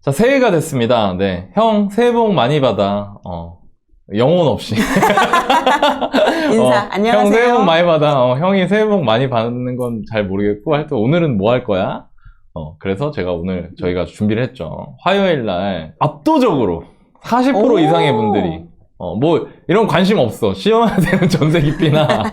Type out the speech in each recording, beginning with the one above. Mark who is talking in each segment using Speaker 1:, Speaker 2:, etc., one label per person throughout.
Speaker 1: 자, 새해가 됐습니다. 네. 형, 새해 복 많이 받아. 영혼 없이.
Speaker 2: 인사, 안녕하세요.
Speaker 1: 형, 새해 복 많이 받아. 형이 새해 복 많이 받는 건 잘 모르겠고, 하여튼 오늘은 뭐 할 거야? 그래서 제가 오늘 저희가 준비를 했죠. 화요일 날 압도적으로 40% 이상의 분들이, 뭐, 이런 관심 없어. 시험해야 되는 전세 기피나,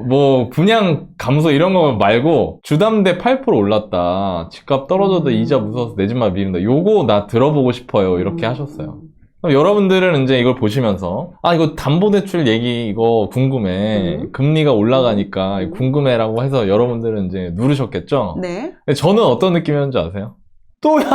Speaker 1: 뭐 분양 감소 이런 거 말고 주담대 8% 올랐다. 집값 떨어져도 이자 무서워서 내 집만 미룬다. 요거 나 들어보고 싶어요. 이렇게 하셨어요. 그럼 여러분들은 이제 이걸 보시면서 이거 담보대출 얘기 이거 궁금해. 금리가 올라가니까 궁금해라고 해서 여러분들은 이제 누르셨겠죠?
Speaker 2: 네.
Speaker 1: 근데 저는 어떤 느낌이었는지 아세요? 또야!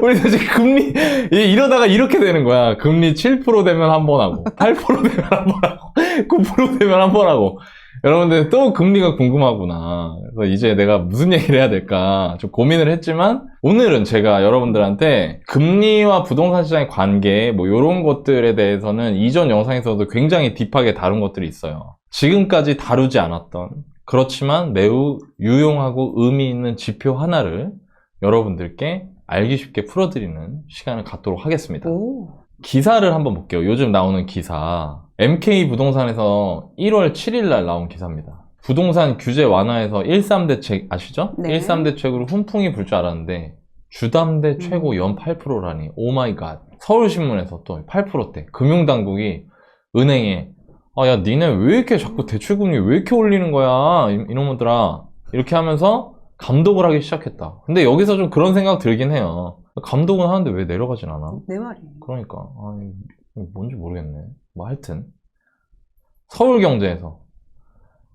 Speaker 1: 우리 사실 금리, 이러다가 이렇게 되는 거야. 금리 7% 되면 한 번 하고, 8% 되면 한 번 하고, 9% 되면 한 번 하고. 여러분들 또 금리가 궁금하구나. 그래서 이제 내가 무슨 얘기를 해야 될까 좀 고민을 했지만, 오늘은 제가 여러분들한테 금리와 부동산 시장의 관계, 뭐 요런 것들에 대해서는 이전 영상에서도 굉장히 딥하게 다룬 것들이 있어요. 지금까지 다루지 않았던, 그렇지만 매우 유용하고 의미 있는 지표 하나를 여러분들께 알기 쉽게 풀어드리는 시간을 갖도록 하겠습니다. 기사를 한번 볼게요. 요즘 나오는 기사. MK 부동산에서 1월 7일 날 나온 기사입니다. 부동산 규제 완화에서 13대책 아시죠?
Speaker 2: 네.
Speaker 1: 13대책으로 훈풍이 불 줄 알았는데 주담대 최고 연 8%라니. 오마이갓. 서울신문에서 또 8%대. 금융당국이 은행에 야 니네 왜 이렇게 자꾸 대출금리 왜 이렇게 올리는 거야 이놈들아 이렇게 하면서 감독을 하기 시작했다. 근데 여기서 좀 그런 생각 들긴 해요. 감독은 하는데 왜 내려가진 않아?
Speaker 2: 내 말이.
Speaker 1: 그러니까 뭔지 모르겠네. 뭐 하여튼 서울경제에서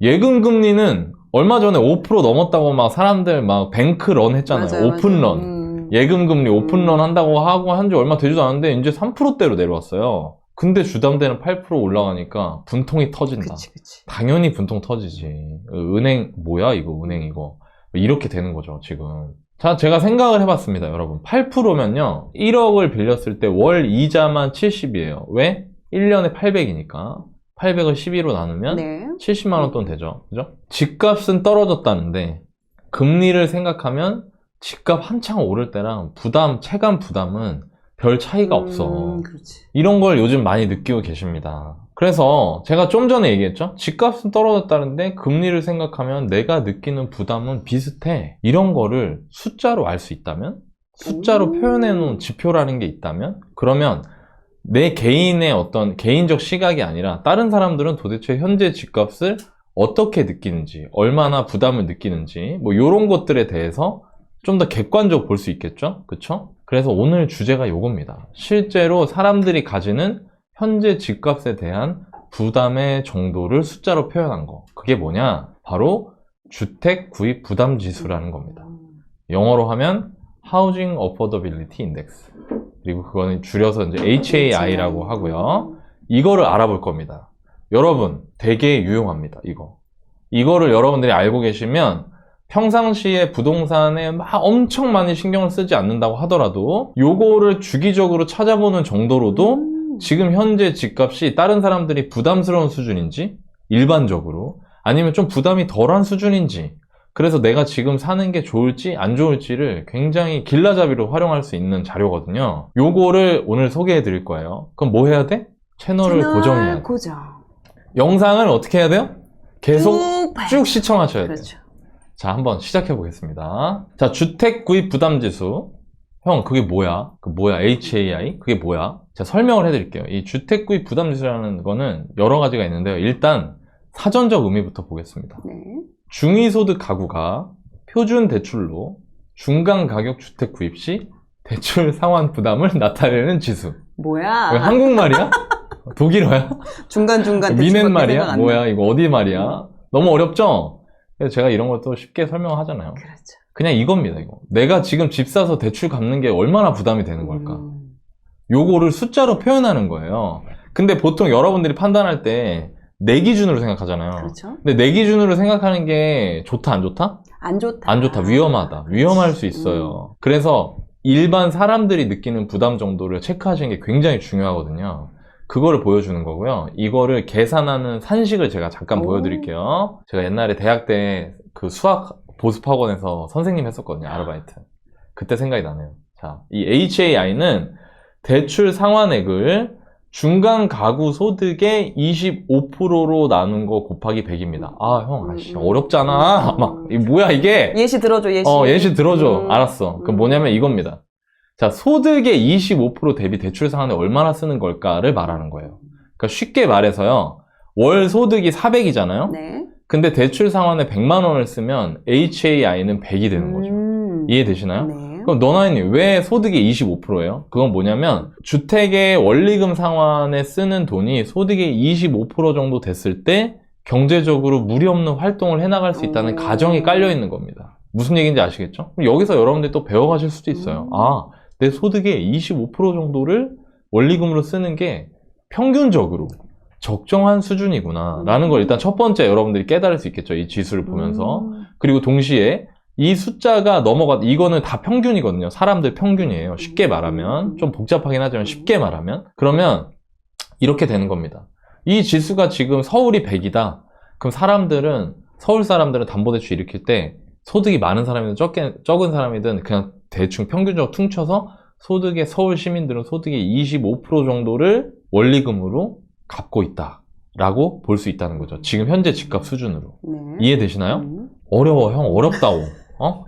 Speaker 1: 예금금리는 얼마 전에 5% 넘었다고 막 사람들 막 뱅크런 했잖아요.
Speaker 2: 맞아요,
Speaker 1: 오픈런.
Speaker 2: 맞아요.
Speaker 1: 예금금리 오픈런 한다고 하고 한 지 얼마 되지도 않았는데 이제 3%대로 내려왔어요. 근데 주담대는 8% 올라가니까 분통이 터진다.
Speaker 2: 그치.
Speaker 1: 당연히 분통 터지지. 은행 뭐야 이거 은행 이거. 이렇게 되는 거죠 지금. 자, 제가 생각을 해봤습니다 여러분. 8%면요 1억을 빌렸을 때 월 이자만 70이에요 왜? 1년에 800이니까 800을 12로 나누면
Speaker 2: 네.
Speaker 1: 70만원 돈 되죠. 그죠? 집값은 떨어졌다는데 금리를 생각하면 집값 한창 오를 때랑 체감 부담은 별 차이가 없어.
Speaker 2: 그렇지.
Speaker 1: 이런 걸 요즘 많이 느끼고 계십니다. 그래서 제가 좀 전에 얘기했죠? 집값은 떨어졌다는데 금리를 생각하면 내가 느끼는 부담은 비슷해. 이런 거를 숫자로 알 수 있다면? 숫자로 표현해 놓은 지표라는 게 있다면? 그러면 내 개인의 어떤 개인적 시각이 아니라 다른 사람들은 도대체 현재 집값을 어떻게 느끼는지, 얼마나 부담을 느끼는지, 뭐 이런 것들에 대해서 좀 더 객관적으로 볼 수 있겠죠? 그쵸? 그래서 오늘 주제가 요겁니다. 실제로 사람들이 가지는 현재 집값에 대한 부담의 정도를 숫자로 표현한 거. 그게 뭐냐? 바로 주택 구입 부담 지수라는 겁니다. 영어로 하면 Housing Affordability Index. 그리고 그거는 줄여서 이제 HAI라고 하고요. 이거를 알아볼 겁니다. 여러분, 되게 유용합니다. 이거를 여러분들이 알고 계시면 평상시에 부동산에 막 엄청 많이 신경을 쓰지 않는다고 하더라도 요거를 주기적으로 찾아보는 정도로도 지금 현재 집값이 다른 사람들이 부담스러운 수준인지 일반적으로 아니면 좀 부담이 덜한 수준인지 그래서 내가 지금 사는 게 좋을지 안 좋을지를 굉장히 길라잡이로 활용할 수 있는 자료거든요. 요거를 오늘 소개해 드릴 거예요. 그럼 뭐 해야 돼? 채널을 고정해야 돼. 영상을 어떻게 해야 돼요? 계속 쭉 시청하셔야 돼요.
Speaker 2: 그렇죠.
Speaker 1: 자, 한번 시작해 보겠습니다. 자, 주택 구입 부담 지수. 형, 그게 뭐야? HAI? 그게 뭐야? 제가 설명을 해드릴게요. 이 주택 구입 부담 지수라는 거는 여러 가지가 있는데요. 일단 사전적 의미부터 보겠습니다.
Speaker 2: 네.
Speaker 1: 중위소득 가구가 표준 대출로 중간 가격 주택 구입 시 대출 상환 부담을 나타내는 지수.
Speaker 2: 뭐야?
Speaker 1: 왜 한국말이야? 독일어야?
Speaker 2: 중간중간
Speaker 1: 미넨말이야? 뭐야? 이거 어디 말이야? 너무 어렵죠? 그래서 제가 이런 걸 또 쉽게 설명하잖아요.
Speaker 2: 그렇죠.
Speaker 1: 그냥 이겁니다, 이거. 내가 지금 집 사서 대출 갚는 게 얼마나 부담이 되는 걸까? 요거를 숫자로 표현하는 거예요. 근데 보통 여러분들이 판단할 때 내 기준으로 생각하잖아요.
Speaker 2: 그렇죠.
Speaker 1: 근데 내 기준으로 생각하는 게 좋다, 안 좋다?
Speaker 2: 안 좋다.
Speaker 1: 안 좋다, 위험하다. 위험할 수 있어요. 그래서 일반 사람들이 느끼는 부담 정도를 체크하시는 게 굉장히 중요하거든요. 그거를 보여주는 거고요. 이거를 계산하는 산식을 제가 잠깐 보여드릴게요. 제가 옛날에 대학 때 그 수학 보습학원에서 선생님 했었거든요. 아르바이트. 그때 생각이 나네요. 자, 이 HAI는 대출 상환액을 중간 가구 소득의 25%로 나눈 거 곱하기 100입니다. 아, 형, 아씨, 어렵잖아. 막, 이게 뭐야, 이게?
Speaker 2: 예시 들어줘, 예시.
Speaker 1: 예시 들어줘. 알았어. 그럼 뭐냐면 이겁니다. 자, 소득의 25% 대비 대출 상환에 얼마나 쓰는 걸까를 말하는 거예요. 그러니까 쉽게 말해서요, 월 소득이 400이잖아요?
Speaker 2: 네.
Speaker 1: 근데 대출 상환에 100만 원을 쓰면 HAI는 100이 되는 거죠. 이해되시나요?
Speaker 2: 네.
Speaker 1: 그럼 너나이님 왜 소득의 25%예요? 그건 뭐냐면 주택의 원리금 상환에 쓰는 돈이 소득의 25% 정도 됐을 때 경제적으로 무리 없는 활동을 해나갈 수 있다는 가정이 깔려 있는 겁니다. 무슨 얘기인지 아시겠죠? 그럼 여기서 여러분들이 또 배워가실 수도 있어요. 아, 내 소득의 25% 정도를 원리금으로 쓰는 게 평균적으로 적정한 수준이구나 라는 걸 일단 첫 번째 여러분들이 깨달을 수 있겠죠. 이 지수를 보면서. 그리고 동시에 이 숫자가 이거는 다 평균이거든요. 사람들 평균이에요. 쉽게 말하면. 좀 복잡하긴 하지만 쉽게 말하면. 그러면 이렇게 되는 겁니다. 이 지수가 지금 서울이 100이다. 그럼 서울 사람들은 담보대출 일으킬 때 소득이 많은 사람이든 적은 사람이든 그냥 대충 평균적으로 퉁쳐서 서울 시민들은 소득의 25% 정도를 원리금으로 갚고 있다라고 볼 수 있다는 거죠. 지금 현재 집값 수준으로.
Speaker 2: 네.
Speaker 1: 이해되시나요? 어려워, 형. 어렵다고.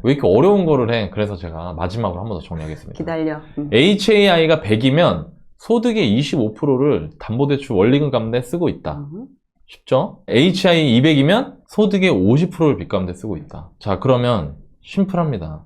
Speaker 1: 왜 이렇게 어려운 거를 해? 그래서 제가 마지막으로 한 번 더 정리하겠습니다.
Speaker 2: 기다려.
Speaker 1: HAI가 100이면 소득의 25%를 담보대출 원리금 갚는 데 쓰고 있다. 쉽죠? HI 200이면 소득의 50%를 빚 갚는 데 쓰고 있다. 자, 그러면 심플합니다.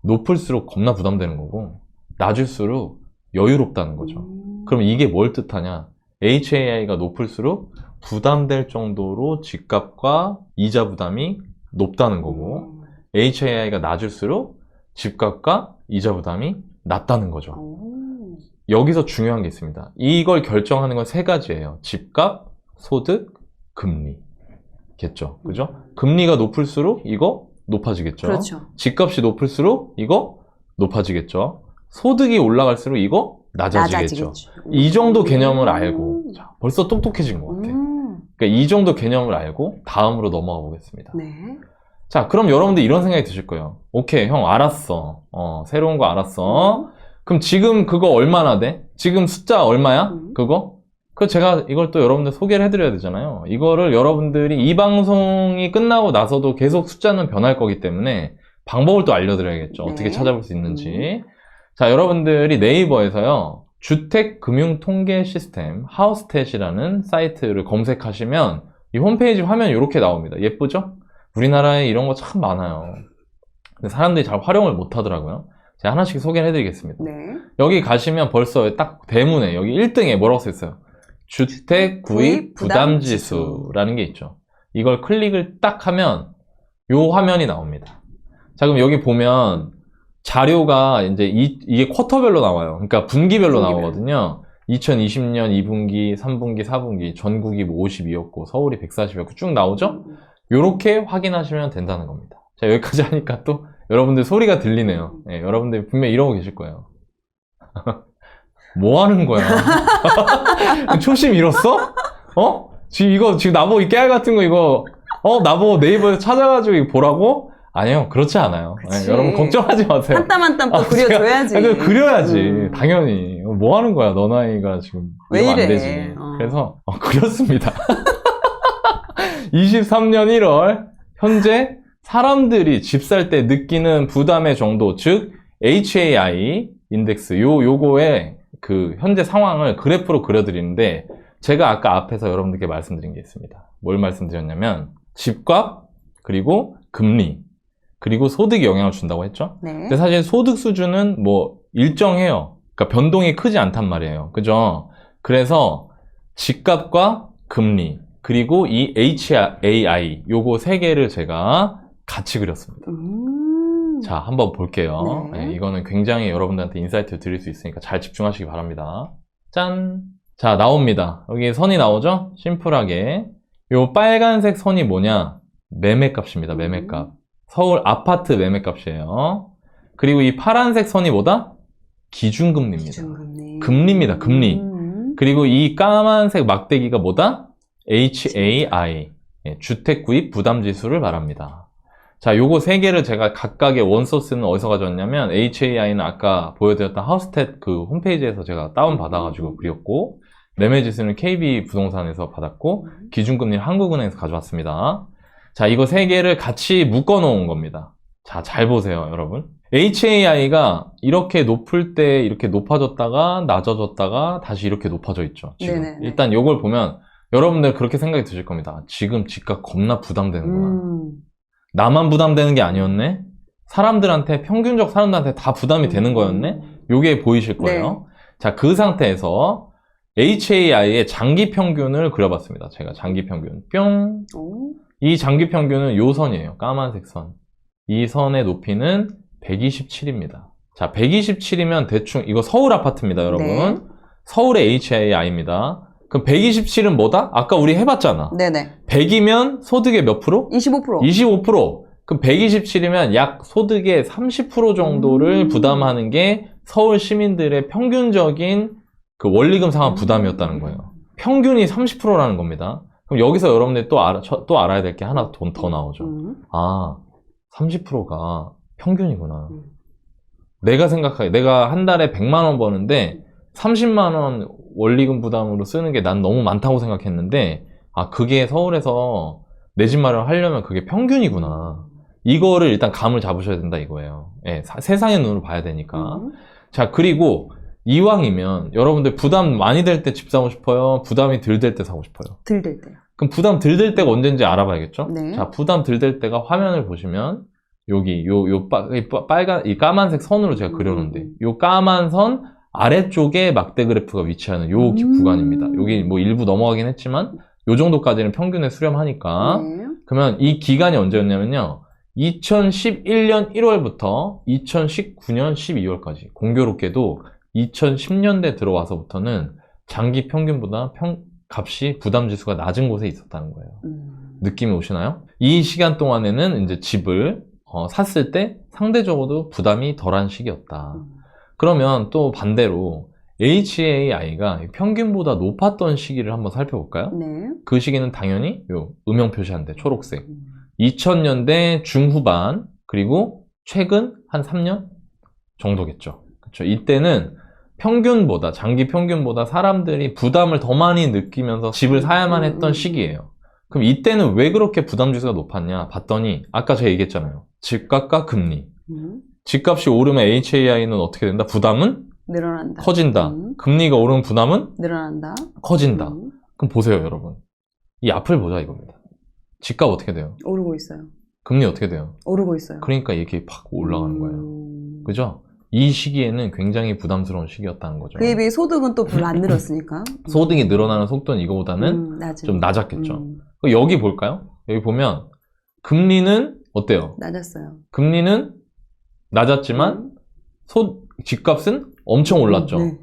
Speaker 1: 높을수록 겁나 부담되는 거고 낮을수록 여유롭다는 거죠. 그럼 이게 뭘 뜻하냐? HAI가 높을수록 부담될 정도로 집값과 이자 부담이 높다는 거고 HAI가 낮을수록 집값과 이자 부담이 낮다는 거죠. 여기서 중요한 게 있습니다. 이걸 결정하는 건 세 가지예요. 집값, 소득, 금리. 겠죠? 그죠? 금리가 높을수록 이거 높아지겠죠?
Speaker 2: 그렇죠.
Speaker 1: 집값이 높을수록 이거 높아지겠죠? 소득이 올라갈수록 이거 낮아지겠죠. 이 정도 개념을 알고 자, 벌써 똑똑해진 것 같아. 그러니까 이 정도 개념을 알고 다음으로 넘어가 보겠습니다.
Speaker 2: 네.
Speaker 1: 자, 그럼 여러분들 이런 생각이 드실 거예요. 오케이, 형 알았어. 새로운 거 알았어. 그럼 지금 그거 얼마나 돼? 지금 숫자 얼마야? 그거? 제가 이걸 또 여러분들 소개를 해드려야 되잖아요. 이거를 여러분들이 이 방송이 끝나고 나서도 계속 숫자는 변할 거기 때문에 방법을 또 알려드려야겠죠.
Speaker 2: 네.
Speaker 1: 어떻게 찾아볼 수 있는지. 자, 여러분들이 네이버에서요. 주택금융통계 시스템 하우스탯이라는 사이트를 검색하시면 이 홈페이지 화면이 이렇게 나옵니다. 예쁘죠? 우리나라에 이런 거 참 많아요. 근데 사람들이 잘 활용을 못 하더라고요. 제가 하나씩 소개를 해드리겠습니다.
Speaker 2: 네.
Speaker 1: 여기 가시면 벌써 딱 대문에 여기 1등에 뭐라고 써있어요? 주택 구입 부담지수라는 게 있죠. 이걸 클릭을 딱 하면 요 화면이 나옵니다. 자, 그럼 여기 보면 자료가 이제 이게 쿼터별로 나와요. 그러니까 분기별로 나오거든요. 2020년 2분기, 3분기, 4분기, 전국이 뭐 52였고 서울이 140이었고 쭉 나오죠? 요렇게 확인하시면 된다는 겁니다. 자, 여기까지 하니까 또 여러분들 소리가 들리네요. 네, 여러분들 분명히 이러고 계실 거예요. 뭐 하는 거야? 초심 잃었어? 지금 나보고 이 깨알 같은 거 이거 나보고 네이버에서 찾아가지고 이거 보라고? 아니요, 그렇지 않아요. 네, 여러분 걱정하지 마세요.
Speaker 2: 한 땀 한 땀 또 그려줘야지.
Speaker 1: 그려야지. 당연히. 뭐 하는 거야, 너 나이가 지금.
Speaker 2: 왜
Speaker 1: 이러면
Speaker 2: 이래?
Speaker 1: 안 되지. 그래서 그렸습니다. 23년 1월 현재 사람들이 집 살 때 느끼는 부담의 정도, 즉 HAI 인덱스 요거의 그 현재 상황을 그래프로 그려드리는데 제가 아까 앞에서 여러분들께 말씀드린 게 있습니다. 뭘 말씀드렸냐면 집값, 그리고 금리, 그리고 소득이 영향을 준다고 했죠.
Speaker 2: 네.
Speaker 1: 근데 사실 소득 수준은 뭐 일정해요. 그러니까 변동이 크지 않단 말이에요. 그죠? 그래서 집값과 금리, 그리고 이 HAI 요거 세 개를 제가 같이 그렸습니다. 자, 한번 볼게요.
Speaker 2: 네.
Speaker 1: 네, 이거는 굉장히 여러분들한테 인사이트를 드릴 수 있으니까 잘 집중하시기 바랍니다. 짠! 자, 나옵니다. 여기 선이 나오죠? 심플하게. 요 빨간색 선이 뭐냐? 매매값입니다. 매매값. 서울 아파트 매매값이에요. 그리고 이 파란색 선이 뭐다? 기준금리입니다.
Speaker 2: 기준금리.
Speaker 1: 금리입니다. 금리. 그리고 이 까만색 막대기가 뭐다? HAI. 주택구입 부담지수를 말합니다. 자, 요거 세 개를 제가 각각의 원소스는 어디서 가져왔냐면 HAI는 아까 보여드렸던 하우스텟 그 홈페이지에서 제가 다운받아가지고 그렸고, 레메지스는 KB 부동산에서 받았고, 기준금리는 한국은행에서 가져왔습니다. 자, 이거 세 개를 같이 묶어 놓은 겁니다. 자, 잘 보세요, 여러분. HAI가 이렇게 높을 때 이렇게 높아졌다가 낮아졌다가 다시 이렇게 높아져 있죠. 지금.
Speaker 2: 네네네.
Speaker 1: 일단 요걸 보면 여러분들 그렇게 생각이 드실 겁니다. 지금 집값 겁나 부담되는구나. 나만 부담되는 게 아니었네? 사람들한테, 평균적 사람들한테 다 부담이 되는 거였네? 요게 보이실 거예요.
Speaker 2: 네.
Speaker 1: 자, 그 상태에서 HAI의 장기 평균을 그려봤습니다. 제가 장기 평균. 뿅!
Speaker 2: 오.
Speaker 1: 이 장기 평균은 요 선이에요. 까만색 선. 이 선의 높이는 127입니다. 자, 127이면 대충, 이거 서울 아파트입니다, 여러분.
Speaker 2: 네.
Speaker 1: 서울의 HAI입니다. 그럼 127은 뭐다? 아까 우리 해봤잖아.
Speaker 2: 네네.
Speaker 1: 100이면 소득의 몇 프로?
Speaker 2: 25%.
Speaker 1: 25%. 그럼 127이면 약 소득의 30% 정도를 부담하는 게 서울 시민들의 평균적인 그 원리금 상환 부담이었다는 거예요. 평균이 30%라는 겁니다. 그럼 여기서 여러분들이 또 알아야 될 게 하나 더 나오죠. 아, 30%가 평균이구나. 내가 한 달에 100만 원 버는데 30만 원 원리금 부담으로 쓰는 게 난 너무 많다고 생각했는데, 아, 그게 서울에서 내 집 마련을 하려면 그게 평균이구나. 이거를 일단 감을 잡으셔야 된다 이거예요. 예, 세상의 눈으로 봐야 되니까. 자, 그리고 이왕이면 여러분들 부담 많이 될 때 집 사고 싶어요? 부담이 덜 될 때 사고 싶어요?
Speaker 2: 덜 될 때요.
Speaker 1: 그럼 부담 덜 될 때가 언제인지 알아봐야겠죠?
Speaker 2: 네.
Speaker 1: 자, 부담 덜 될 때가 화면을 보시면 여기 이 까만색 선으로 제가 그려놓은데, 요 까만 선 아래쪽에 막대 그래프가 위치하는 요 구간입니다. 여기 뭐 일부 넘어가긴 했지만 요 정도까지는 평균에 수렴하니까.
Speaker 2: 네.
Speaker 1: 그러면 이 기간이 언제였냐면요, 2011년 1월부터 2019년 12월까지. 공교롭게도 2010년대 들어와서부터는 장기 평균보다 값이 부담 지수가 낮은 곳에 있었다는 거예요. 느낌이 오시나요? 이 시간 동안에는 이제 집을 샀을 때 상대적으로 부담이 덜한 시기였다. 그러면 또 반대로 HAI가 평균보다 높았던 시기를 한번 살펴볼까요?
Speaker 2: 네.
Speaker 1: 그 시기는 당연히 요 음영 표시한 데 초록색. 2000년대 중후반, 그리고 최근 한 3년 정도겠죠. 그렇죠. 이때는 평균보다, 장기 평균보다 사람들이 부담을 더 많이 느끼면서 집을 사야만 했던 시기예요. 그럼 이때는 왜 그렇게 부담 지수가 높았냐 봤더니, 아까 제가 얘기했잖아요. 집값과 금리. 집값이 오르면 HAI는 어떻게 된다? 부담은
Speaker 2: 늘어난다.
Speaker 1: 커진다. 금리가 오르면 부담은
Speaker 2: 늘어난다.
Speaker 1: 커진다. 그럼 보세요, 여러분. 이 앞을 보자 이겁니다. 집값 어떻게 돼요?
Speaker 2: 오르고 있어요.
Speaker 1: 금리 어떻게 돼요?
Speaker 2: 오르고 있어요.
Speaker 1: 그러니까 이렇게 팍 올라가는 거예요. 그죠? 이 시기에는 굉장히 부담스러운 시기였다는 거죠.
Speaker 2: 그에 비해 소득은 또 별로 안 늘었으니까.
Speaker 1: 소득이 늘어나는 속도는 이거보다는 좀 낮았겠죠. 여기 볼까요? 여기 보면 금리는 어때요?
Speaker 2: 낮았어요.
Speaker 1: 금리는 낮았지만 집값은 엄청 올랐죠.
Speaker 2: 네.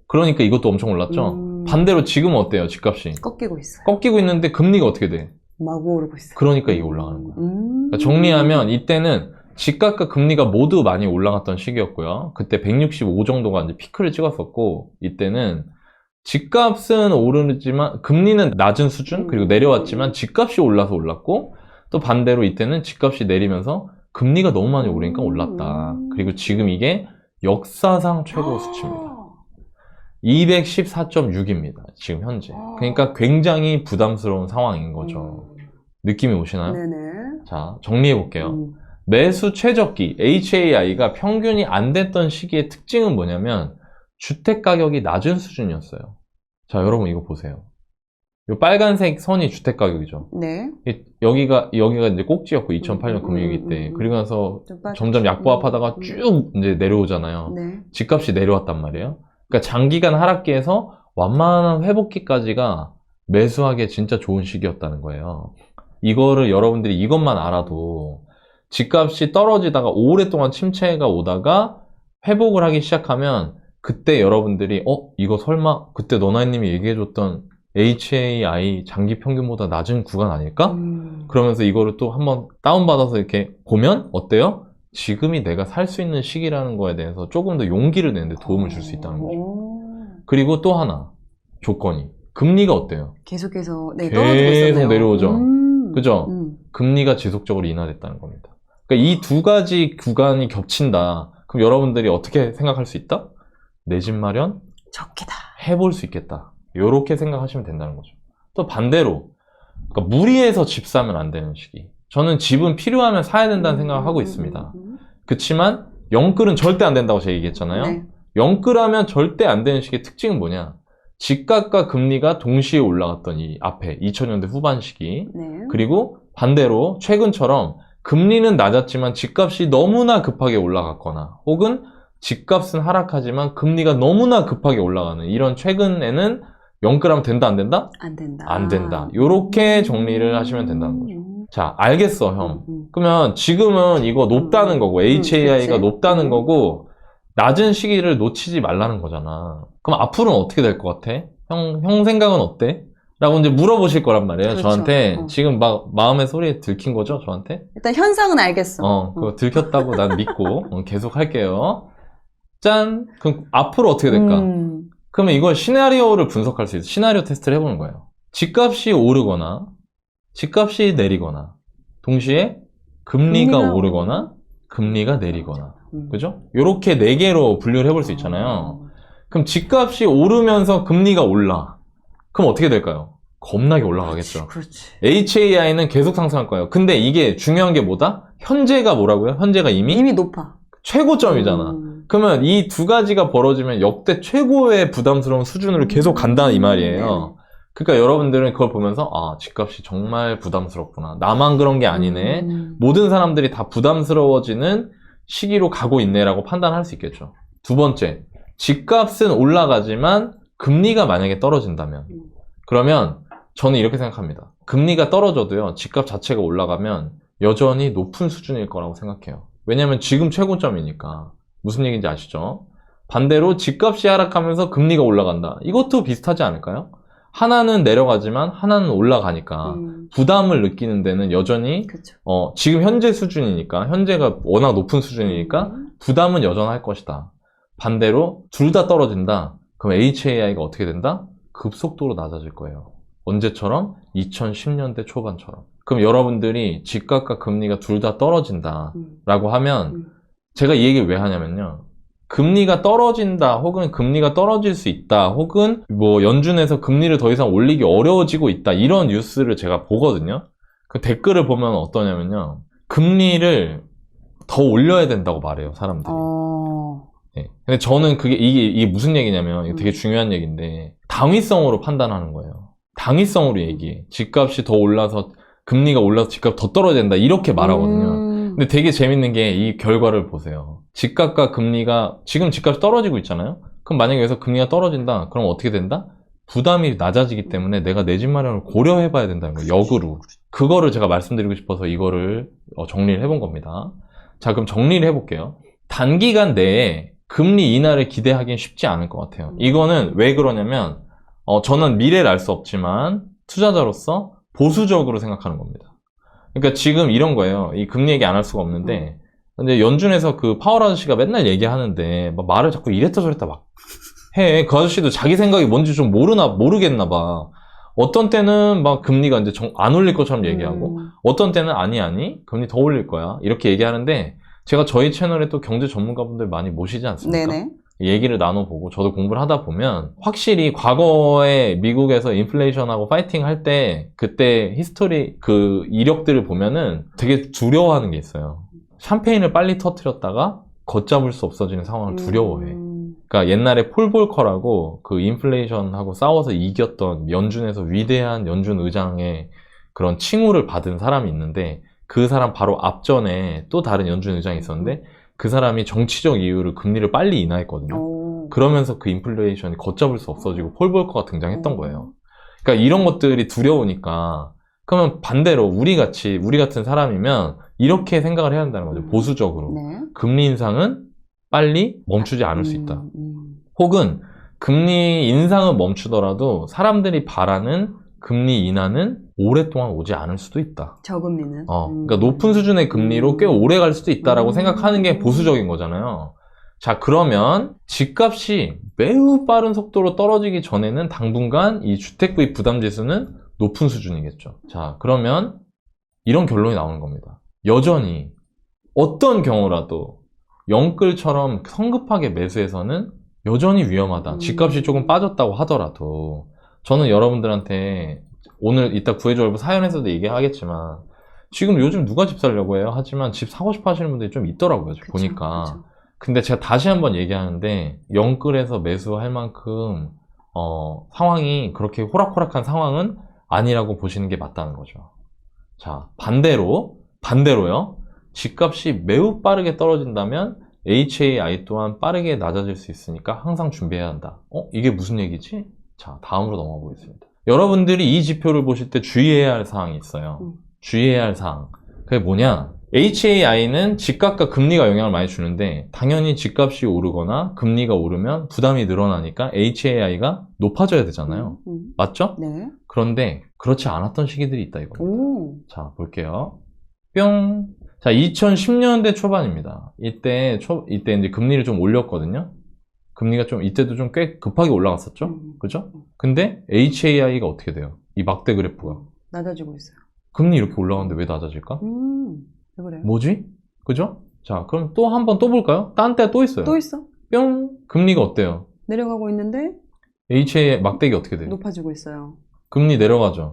Speaker 1: 그러니까 이것도 엄청 올랐죠. 반대로 지금은 어때요? 집값이
Speaker 2: 꺾이고 있어요.
Speaker 1: 꺾이고 있는데 금리가 어떻게 돼?
Speaker 2: 마구 오르고 있어요.
Speaker 1: 그러니까 이게 올라가는 거예요. 그러니까 정리하면 이때는 집값과 금리가 모두 많이 올라갔던 시기였고요. 그때 165 정도가 이제 피크를 찍었었고, 이때는 집값은 오르지만 금리는 낮은 수준, 그리고 내려왔지만 집값이 올라서 올랐고, 또 반대로 이때는 집값이 내리면서 금리가 너무 많이 오르니까 올랐다. 그리고 지금 이게 역사상 최고 수치입니다. 214.6입니다. 지금 현재. 그러니까 굉장히 부담스러운 상황인 거죠. 느낌이 오시나요?
Speaker 2: 네네.
Speaker 1: 자, 정리해 볼게요. 매수 최저기 HAI가 평균이 안 됐던 시기의 특징은 뭐냐면 주택 가격이 낮은 수준이었어요. 자, 여러분 이거 보세요. 이 빨간색 선이 주택 가격이죠.
Speaker 2: 네.
Speaker 1: 여기가 이제 꼭지였고 2008년 금융위기 때. 그리고 나서 점점 약보합하다가 쭉 이제 내려오잖아요.
Speaker 2: 네.
Speaker 1: 집값이 내려왔단 말이에요. 그러니까 장기간 하락기에서 완만한 회복기까지가 매수하기에 진짜 좋은 시기였다는 거예요. 이거를 여러분들이 이것만 알아도 집값이 떨어지다가 오랫동안 침체가 오다가 회복을 하기 시작하면 그때 여러분들이 이거 설마 그때 너나이님이 얘기해줬던 HAI 장기 평균보다 낮은 구간 아닐까? 그러면서 이거를 또 한번 다운받아서 이렇게 보면 어때요? 지금이 내가 살 수 있는 시기라는 거에 대해서 조금 더 용기를 내는데 도움을 줄 수 있다는 거죠. 그리고 또 하나 조건이 금리가 어때요?
Speaker 2: 계속해서 떨어지고 있었네요.
Speaker 1: 계속 내려오죠. 그죠? 금리가 지속적으로 인하됐다는 겁니다. 그러니까 이 두 가지 구간이 겹친다. 그럼 여러분들이 어떻게 생각할 수 있다? 내 집 마련
Speaker 2: 적기다.
Speaker 1: 해볼 수 있겠다. 이렇게 생각하시면 된다는 거죠. 또 반대로 그러니까 무리해서 집 사면 안 되는 시기. 저는 집은 필요하면 사야 된다는 생각을 하고 있습니다. 그치만 영끌은 절대 안 된다고 제가 얘기했잖아요.
Speaker 2: 네.
Speaker 1: 영끌하면 절대 안 되는 시기의 특징은 뭐냐? 집값과 금리가 동시에 올라갔던 이 앞에 2000년대 후반 시기,
Speaker 2: 네.
Speaker 1: 그리고 반대로 최근처럼 금리는 낮았지만 집값이 너무나 급하게 올라갔거나 혹은 집값은 하락하지만 금리가 너무나 급하게 올라가는 이런 최근에는 영끌하면 된다 안 된다?
Speaker 2: 안 된다.
Speaker 1: 안 된다. 요렇게 정리를 하시면 된다는 거죠. 자, 알겠어 형. 그러면 지금은 이거 높다는 거고 HAI가
Speaker 2: 그치.
Speaker 1: 높다는 거고 낮은 시기를 놓치지 말라는 거잖아. 그럼 앞으로는 어떻게 될 것 같아? 형 생각은 어때? 라고 이제 물어보실 거란 말이에요.
Speaker 2: 그렇죠.
Speaker 1: 저한테 지금 막 마음의 소리에 들킨 거죠, 저한테?
Speaker 2: 일단 현상은 알겠어.
Speaker 1: 그거 들켰다고 난 믿고 계속 할게요. 짠! 그럼 앞으로 어떻게 될까? 그러면 이걸 시나리오를 분석할 수 있어. 시나리오 테스트를 해보는 거예요. 집값이 오르거나 집값이 내리거나 동시에 금리가 오르거나 금리가 내리거나 그죠? 요렇게 4개로 분류를 해볼 수 있잖아요. 그럼 집값이 오르면서 금리가 올라. 그럼 어떻게 될까요? 겁나게 올라가겠죠.
Speaker 2: 그렇지.
Speaker 1: HAI는 계속 상승할 거예요. 근데 이게 중요한 게 뭐다? 현재가 뭐라고요? 현재가 이미
Speaker 2: 높아.
Speaker 1: 최고점이잖아. 그러면 이 두 가지가 벌어지면 역대 최고의 부담스러운 수준으로 계속 간다 이 말이에요. 그러니까 여러분들은 그걸 보면서 아, 집값이 정말 부담스럽구나. 나만 그런 게 아니네. 모든 사람들이 다 부담스러워지는 시기로 가고 있네라고 판단할 수 있겠죠. 두 번째, 집값은 올라가지만 금리가 만약에 떨어진다면 그러면 저는 이렇게 생각합니다. 금리가 떨어져도요, 집값 자체가 올라가면 여전히 높은 수준일 거라고 생각해요. 왜냐면 지금 최고점이니까. 무슨 얘기인지 아시죠? 반대로 집값이 하락하면서 금리가 올라간다. 이것도 비슷하지 않을까요? 하나는 내려가지만 하나는 올라가니까 부담을 느끼는 데는 여전히
Speaker 2: 그쵸.
Speaker 1: 지금 현재 수준이니까 현재가 워낙 높은 수준이니까 부담은 여전할 것이다. 반대로 둘 다 떨어진다. 그럼 HAI가 어떻게 된다? 급속도로 낮아질 거예요. 언제처럼? 2010년대 초반처럼. 그럼 여러분들이 집값과 금리가 둘 다 떨어진다 라고 하면 제가 이 얘기를 왜 하냐면요. 금리가 떨어진다 혹은 금리가 떨어질 수 있다 혹은 뭐 연준에서 금리를 더 이상 올리기 어려워지고 있다 이런 뉴스를 제가 보거든요. 그 댓글을 보면 어떠냐면요. 금리를 더 올려야 된다고 말해요, 사람들이. 네. 근데 저는 이게 무슨 얘기냐면 이게 되게 중요한 얘기인데 당위성으로 판단하는 거예요. 당위성으로 얘기해. 집값이 더 올라서 금리가 올라서 집값 더 떨어져야 된다 이렇게 말하거든요. 근데 되게 재밌는 게 이 결과를 보세요. 집값과 금리가 지금 집값이 떨어지고 있잖아요. 그럼 만약에 여기서 금리가 떨어진다. 그럼 어떻게 된다? 부담이 낮아지기 때문에 내가 내 집 마련을 고려해 봐야 된다는 거예요. 역으로. 그거를 제가 말씀드리고 싶어서 이거를 정리를 해본 겁니다. 자, 그럼 정리를 해볼게요. 단기간 내에 금리 인하를 기대하기는 쉽지 않을 것 같아요. 이거는 왜 그러냐면 저는 미래를 알 수 없지만 투자자로서 보수적으로 생각하는 겁니다. 그러니까 지금 이런 거예요. 이 금리 얘기 안 할 수가 없는데 근데 연준에서 그 파월 아저씨가 맨날 얘기하는데 막 말을 자꾸 이랬다 저랬다 막 해. 그 아저씨도 자기 생각이 뭔지 좀 모르겠나 봐. 어떤 때는 막 금리가 이제 안 올릴 것처럼 얘기하고 어떤 때는 아니 금리 더 올릴 거야 이렇게 얘기하는데 제가 저희 채널에 또 경제 전문가분들 많이 모시지 않습니까?
Speaker 2: 네네.
Speaker 1: 얘기를 나눠보고 저도 공부를 하다 보면 확실히 과거에 미국에서 인플레이션하고 파이팅 할 때 그때 히스토리 그 이력들을 보면은 되게 두려워하는 게 있어요. 샴페인을 빨리 터뜨렸다가 걷잡을 수 없어지는 상황을 두려워해. 그러니까 옛날에 폴 볼커라고 그 인플레이션하고 싸워서 이겼던 연준에서 위대한 연준 의장의 그런 칭호를 받은 사람이 있는데 그 사람 바로 앞전에 또 다른 연준 의장이 있었는데 그 사람이 정치적 이유로 금리를 빨리 인하했거든요. 그러면서 그 인플레이션이 걷잡을 수 없어지고 폴 볼커가 등장했던 거예요. 그러니까 이런 것들이 두려우니까 그러면 반대로 우리 같은 사람이면 이렇게 생각을 해야 한다는 거죠. 보수적으로.
Speaker 2: 네.
Speaker 1: 금리 인상은 빨리 멈추지 않을 수 있다. 혹은 금리 인상은 멈추더라도 사람들이 바라는 금리 인하는 오랫동안 오지 않을 수도 있다.
Speaker 2: 저금리는?
Speaker 1: 그러니까 높은 수준의 금리로 꽤 오래 갈 수도 있다라고 생각하는 게 보수적인 거잖아요. 자, 그러면 집값이 매우 빠른 속도로 떨어지기 전에는 당분간 이 주택구입 부담지수는 높은 수준이겠죠. 자, 그러면 이런 결론이 나오는 겁니다. 여전히 어떤 경우라도 영끌처럼 성급하게 매수해서는 여전히 위험하다. 집값이 조금 빠졌다고 하더라도 저는 여러분들한테 오늘 이따 구해줘얼부 사연에서도 얘기하겠지만 지금 요즘 누가 집 살려고 해요? 하지만 집 사고 싶어 하시는 분들이 좀 있더라고요.
Speaker 2: 그쵸,
Speaker 1: 보니까.
Speaker 2: 그쵸.
Speaker 1: 근데 제가 다시 한번 얘기하는데 영끌에서 매수할 만큼 상황이 그렇게 호락호락한 상황은 아니라고 보시는 게 맞다는 거죠. 자, 반대로요. 집값이 매우 빠르게 떨어진다면 HAI 또한 빠르게 낮아질 수 있으니까 항상 준비해야 한다. 이게 무슨 얘기지? 자, 다음으로 넘어가 보겠습니다. 여러분들이 이 지표를 보실 때 주의해야 할 사항이 있어요. 주의해야 할 사항. 그게 뭐냐? HAI는 집값과 금리가 영향을 많이 주는데 당연히 집값이 오르거나 금리가 오르면 부담이 늘어나니까 HAI가 높아져야 되잖아요. 맞죠?
Speaker 2: 네.
Speaker 1: 그런데 그렇지 않았던 시기들이 있다 이겁니다.
Speaker 2: 오.
Speaker 1: 자, 볼게요. 뿅. 자, 2010년대 초반입니다. 이때 이제 금리를 좀 올렸거든요. 금리가 좀 이때도 좀 꽤 급하게 올라갔었죠. 그죠? 근데 HAI가 어떻게 돼요? 이 막대 그래프가
Speaker 2: 낮아지고 있어요.
Speaker 1: 금리 이렇게 올라가는데 왜 낮아질까?
Speaker 2: 왜 그래요?
Speaker 1: 뭐지? 그죠? 자, 그럼 또 한 번 또 볼까요? 딴 데 또 있어요.
Speaker 2: 또 있어?
Speaker 1: 뿅. 금리가 어때요?
Speaker 2: 내려가고 있는데
Speaker 1: HAI 막대기 어떻게 돼요?
Speaker 2: 높아지고 있어요.
Speaker 1: 금리 내려가죠.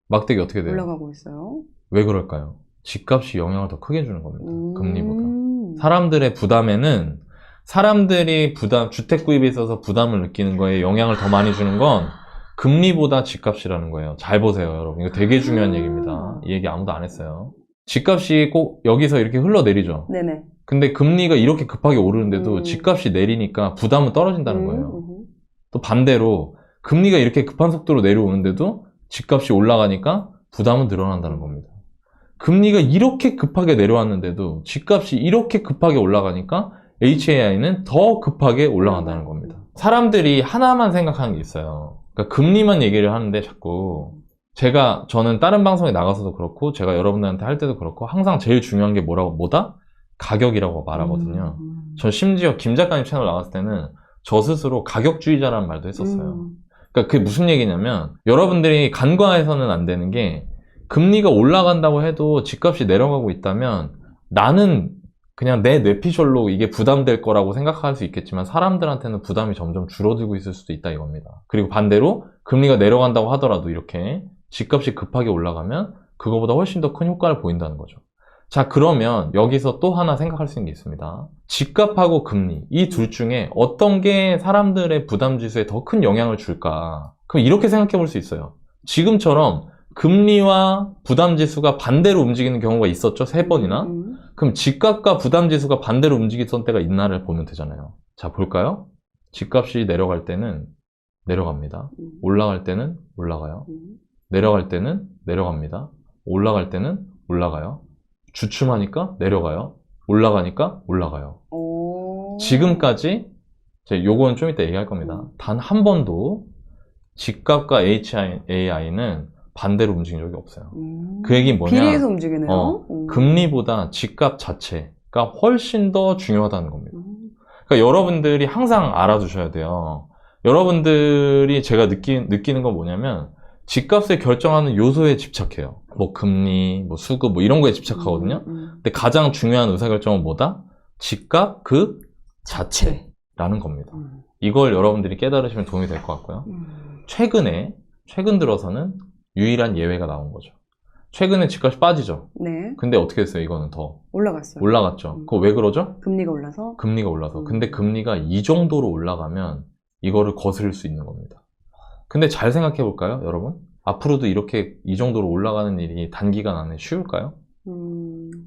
Speaker 1: 막대기 어떻게 돼요?
Speaker 2: 올라가고 있어요.
Speaker 1: 왜 그럴까요? 집값이 영향을 더 크게 주는 겁니다. 금리보다. 사람들의 부담에는 사람들이 주택 구입에 있어서 부담을 느끼는 거에 영향을 더 많이 주는 건 금리보다 집값이라는 거예요. 잘 보세요, 여러분. 이거 되게 중요한 얘기입니다. 이 얘기 아무도 안 했어요. 집값이 꼭 여기서 이렇게 흘러내리죠.
Speaker 2: 네네.
Speaker 1: 근데 금리가 이렇게 급하게 오르는데도 집값이 내리니까 부담은 떨어진다는 거예요. 또 반대로 금리가 이렇게 급한 속도로 내려오는데도 집값이 올라가니까 부담은 늘어난다는 겁니다. 금리가 이렇게 급하게 내려왔는데도 집값이 이렇게 급하게 올라가니까 HAI는 더 급하게 올라간다는 겁니다. 사람들이 하나만 생각하는 게 있어요. 그러니까 금리만 얘기를 하는데 자꾸 저는 다른 방송에 나가서도 그렇고 제가 여러분들한테 할 때도 그렇고 항상 제일 중요한 게 뭐다? 가격이라고 말하거든요. 저 심지어 김 작가님 채널 나갔을 때는 저 스스로 가격주의자라는 말도 했었어요. 그러니까 그게 무슨 얘기냐면 여러분들이 간과해서는 안 되는 게 금리가 올라간다고 해도 집값이 내려가고 있다면 나는 그냥 내 뇌피셜로 이게 부담될 거라고 생각할 수 있겠지만 사람들한테는 부담이 점점 줄어들고 있을 수도 있다 이겁니다. 그리고 반대로 금리가 내려간다고 하더라도 이렇게 집값이 급하게 올라가면 그거보다 훨씬 더 큰 효과를 보인다는 거죠. 자, 그러면 여기서 또 하나 생각할 수 있는 게 있습니다. 집값하고 금리, 이 둘 중에 어떤 게 사람들의 부담 지수에 더 큰 영향을 줄까? 그럼 이렇게 생각해 볼 수 있어요. 지금처럼 금리와 부담 지수가 반대로 움직이는 경우가 있었죠? 3번이나. 그럼 집값과 부담 지수가 반대로 움직였던 때가 있나를 보면 되잖아요. 자, 볼까요? 집값이 내려갈 때는 내려갑니다. 올라갈 때는 올라가요. 내려갈 때는 내려갑니다. 올라갈 때는 올라가요. 주춤하니까 내려가요. 올라가니까 올라가요. 지금까지 요거는 좀 이따 얘기할 겁니다. 단 한 번도 집값과 HAI는 반대로 움직인 적이 없어요. 그 얘기는 뭐냐?
Speaker 2: 비례해서 움직이네요.
Speaker 1: 금리보다 집값 자체가 훨씬 더 중요하다는 겁니다. 그러니까 여러분들이 항상 알아두셔야 돼요. 여러분들이 제가 느끼는 건 뭐냐면 집값을 결정하는 요소에 집착해요. 뭐 금리, 뭐 수급, 뭐 이런 거에 집착하거든요. 근데 가장 중요한 의사결정은 뭐다? 집값 그 자체라는 겁니다. 이걸 여러분들이 깨달으시면 도움이 될 것 같고요. 최근 들어서는 유일한 예외가 나온 거죠. 최근에 집값이 빠지죠.
Speaker 2: 네.
Speaker 1: 근데 어떻게 됐어요? 이거는 더
Speaker 2: 올라갔죠.
Speaker 1: 그거 왜 그러죠?
Speaker 2: 금리가 올라서.
Speaker 1: 근데 금리가 이 정도로 올라가면 이거를 거스를 수 있는 겁니다. 근데 잘 생각해 볼까요, 여러분? 앞으로도 이렇게 이 정도로 올라가는 일이 단기간 안에 쉬울까요?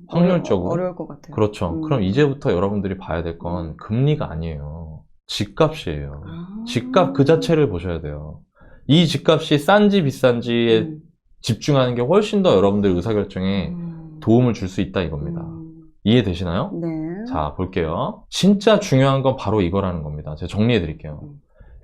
Speaker 1: 확률적으로.
Speaker 2: 어려울 것 같아요.
Speaker 1: 그렇죠. 그럼 이제부터 여러분들이 봐야 될 건 금리가 아니에요. 집값이에요. 집값 그 자체를 보셔야 돼요. 이 집값이 싼지 비싼지에 집중하는 게 훨씬 더 여러분들 의사결정에 도움을 줄 수 있다 이겁니다. 이해되시나요?
Speaker 2: 네.
Speaker 1: 자, 볼게요. 진짜 중요한 건 바로 이거라는 겁니다. 제가 정리해 드릴게요.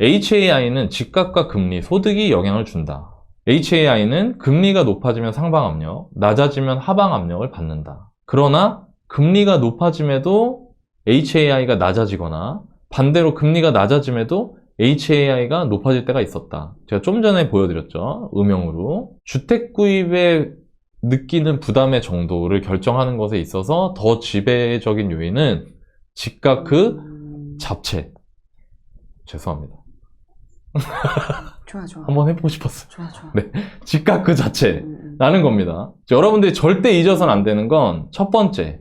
Speaker 1: HAI는 집값과 금리, 소득이 영향을 준다. HAI는 금리가 높아지면 상방 압력, 낮아지면 하방 압력을 받는다. 그러나 금리가 높아짐에도 HAI가 낮아지거나 반대로 금리가 낮아짐에도 HAI가 높아질 때가 있었다. 제가 좀 전에 보여드렸죠. 음영으로. 주택 구입에 느끼는 부담의 정도를 결정하는 것에 있어서 더 지배적인 요인은 집값 그 자체. 죄송합니다.
Speaker 2: 좋아, 좋아.
Speaker 1: 한번 해보고 싶었어요.
Speaker 2: 좋아, 좋아.
Speaker 1: 네. 집값 그 자체라는 겁니다. 여러분들이 절대 잊어서는 안 되는 건 첫 번째.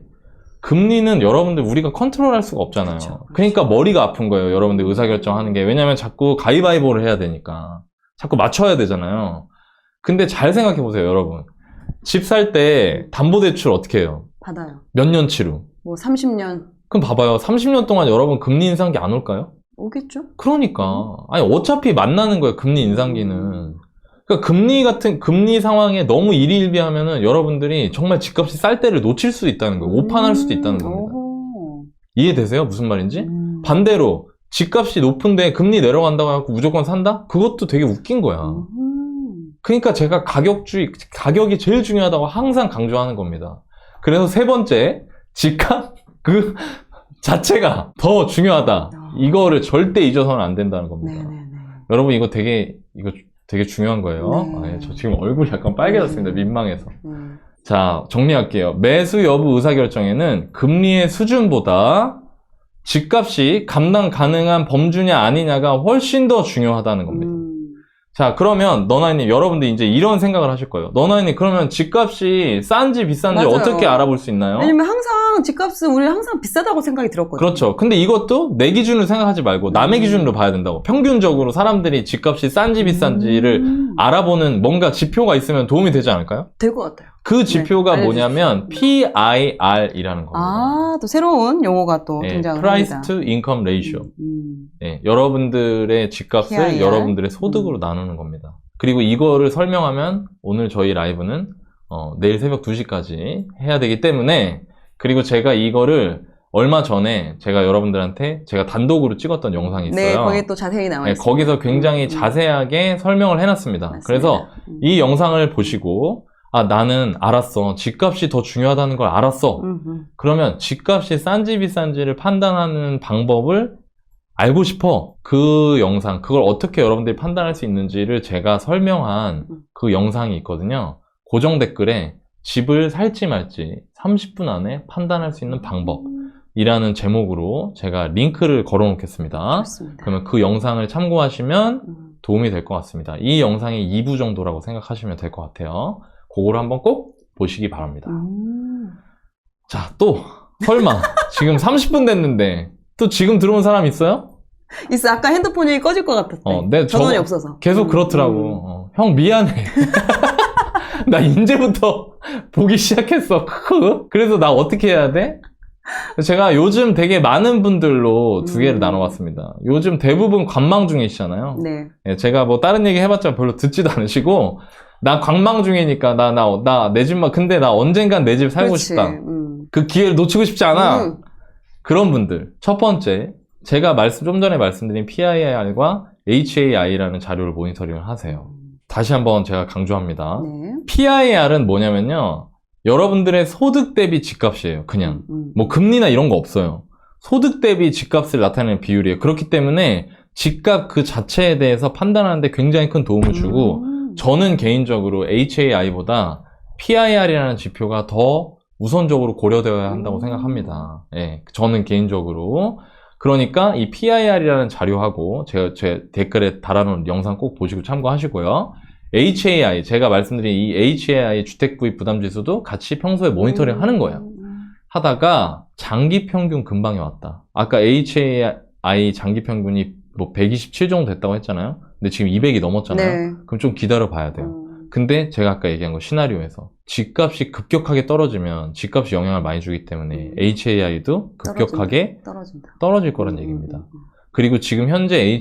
Speaker 1: 금리는 여러분들 우리가 컨트롤할 수가 없잖아요.
Speaker 2: 그렇죠.
Speaker 1: 그러니까 머리가 아픈 거예요. 여러분들 의사결정하는 게. 왜냐면 자꾸 가위바위보를 해야 되니까. 자꾸 맞춰야 되잖아요. 근데 잘 생각해 보세요, 여러분. 집 살 때 담보대출 어떻게 해요?
Speaker 2: 받아요.
Speaker 1: 몇 년치로?
Speaker 2: 뭐 30년
Speaker 1: 그럼 봐봐요. 30년 동안 여러분 금리 인상기 안 올까요?
Speaker 2: 오겠죠?
Speaker 1: 그러니까. 아니, 어차피 만나는 거예요, 금리 인상기는. 그러니까 금리 상황에 너무 일희일비하면은 여러분들이 정말 집값이 쌀 때를 놓칠 수도 있다는 거예요. 오판할 수도 있다는 겁니다.
Speaker 2: 오호.
Speaker 1: 이해되세요? 무슨 말인지? 반대로 집값이 높은데 금리 내려간다고 해갖고 무조건 산다? 그것도 되게 웃긴 거야. 그러니까 제가 가격이 제일 중요하다고 항상 강조하는 겁니다. 그래서 세 번째, 집값 그 자체가 더 중요하다. 이거를 절대 잊어서는 안 된다는 겁니다.
Speaker 2: 네네네.
Speaker 1: 여러분 이거 되게 중요한 거예요.
Speaker 2: 네.
Speaker 1: 아, 예, 저 지금 얼굴이 약간 빨개졌습니다. 민망해서.
Speaker 2: 네.
Speaker 1: 자, 정리할게요. 매수 여부 의사결정에는 금리의 수준보다 집값이 감당 가능한 범주냐 아니냐가 훨씬 더 중요하다는 겁니다. 자, 그러면 너나이님, 여러분들 이제 이런 생각을 하실 거예요. 너나이님, 그러면 집값이 싼지 비싼지
Speaker 2: 맞아요.
Speaker 1: 어떻게 알아볼 수 있나요?
Speaker 2: 왜냐면 항상 집값은 우리 항상 비싸다고 생각이 들었거든요.
Speaker 1: 그렇죠. 근데 이것도 내 기준으로 생각하지 말고 남의 기준으로 봐야 된다고. 평균적으로 사람들이 집값이 싼지 비싼지를 알아보는 뭔가 지표가 있으면 도움이 되지 않을까요?
Speaker 2: 될 것 같아요.
Speaker 1: 그 지표가
Speaker 2: 네,
Speaker 1: 뭐냐면 PIR이라는 겁니다.
Speaker 2: 아, 또 새로운 용어가 또
Speaker 1: 네,
Speaker 2: 등장을
Speaker 1: Price
Speaker 2: 합니다.
Speaker 1: to Income Ratio. 네, 여러분들의 집값을
Speaker 2: PIR.
Speaker 1: 여러분들의 소득으로 나누는 겁니다. 그리고 이거를 설명하면 오늘 저희 라이브는 내일 새벽 2시까지 해야 되기 때문에, 그리고 제가 이거를 얼마 전에 제가 여러분들한테 제가 단독으로 찍었던 영상이 있어요.
Speaker 2: 네, 거기에 또 자세히 나와
Speaker 1: 네,
Speaker 2: 있습니다.
Speaker 1: 거기서 굉장히 자세하게 설명을 해놨습니다.
Speaker 2: 맞습니다.
Speaker 1: 그래서 이 영상을 보시고 아, 나는 알았어. 집값이 더 중요하다는 걸 알았어. 그러면 집값이 싼지 비싼지를 판단하는 방법을 알고 싶어. 그 영상, 그걸 어떻게 여러분들이 판단할 수 있는지를 제가 설명한 그 영상이 있거든요. 고정 댓글에 집을 살지 말지 30분 안에 판단할 수 있는 방법이라는 제목으로 제가 링크를 걸어 놓겠습니다.
Speaker 2: 좋습니다.
Speaker 1: 그러면 그 영상을 참고하시면 도움이 될 것 같습니다. 이 영상이 2부 정도라고 생각하시면 될 것 같아요. 그거를 한번 꼭 보시기 바랍니다. 자, 또 설마 지금 30분 됐는데 또 지금 들어온 사람 있어요?
Speaker 2: 있어. 아까 핸드폰이 꺼질 것 같았대.
Speaker 1: 네,
Speaker 2: 전원이 없어서.
Speaker 1: 계속 그렇더라고. 형 미안해. 나 이제부터 보기 시작했어. 그래서 나 어떻게 해야 돼? 제가 요즘 되게 많은 분들로 두 개를 나눠봤습니다. 요즘 대부분 관망 중이시잖아요.
Speaker 2: 네.
Speaker 1: 네, 제가 뭐 다른 얘기 해봤자 별로 듣지도 않으시고, 나 관망 중이니까 나 내 집만, 근데 나 언젠간 내 집 살고
Speaker 2: 그렇지.
Speaker 1: 싶다. 그 기회를 놓치고 싶지 않아. 그런 분들. 첫 번째, 제가 좀 전에 말씀드린 PIR과 HAI라는 자료를 모니터링을 하세요. 다시 한번 제가 강조합니다.
Speaker 2: 네.
Speaker 1: PIR은 뭐냐면요, 여러분들의 소득 대비 집값이에요. 그냥 뭐 금리나 이런 거 없어요. 소득 대비 집값을 나타내는 비율이에요. 그렇기 때문에 집값 그 자체에 대해서 판단하는데 굉장히 큰 도움을 주고, 저는 개인적으로 HAI보다 PIR이라는 지표가 더 우선적으로 고려되어야 한다고 생각합니다. 예, 저는 개인적으로. 그러니까 이 PIR이라는 자료하고 제가 제 댓글에 달아놓은 영상 꼭 보시고 참고하시고요. HAI, 제가 말씀드린 이 HAI 주택구입 부담지수도 같이 평소에 모니터링 하는 거예요. 하다가 장기 평균 근방에 왔다. 아까 HAI 장기 평균이 뭐 127 정도 됐다고 했잖아요. 근데 지금 200이 넘었잖아요.
Speaker 2: 네.
Speaker 1: 그럼 좀 기다려 봐야 돼요. 근데 제가 아까 얘기한 거 시나리오에서 집값이 급격하게 떨어지면 집값이 영향을 많이 주기 때문에 HAI도 급격하게 떨어질 거란 얘기입니다. 그리고 지금 현재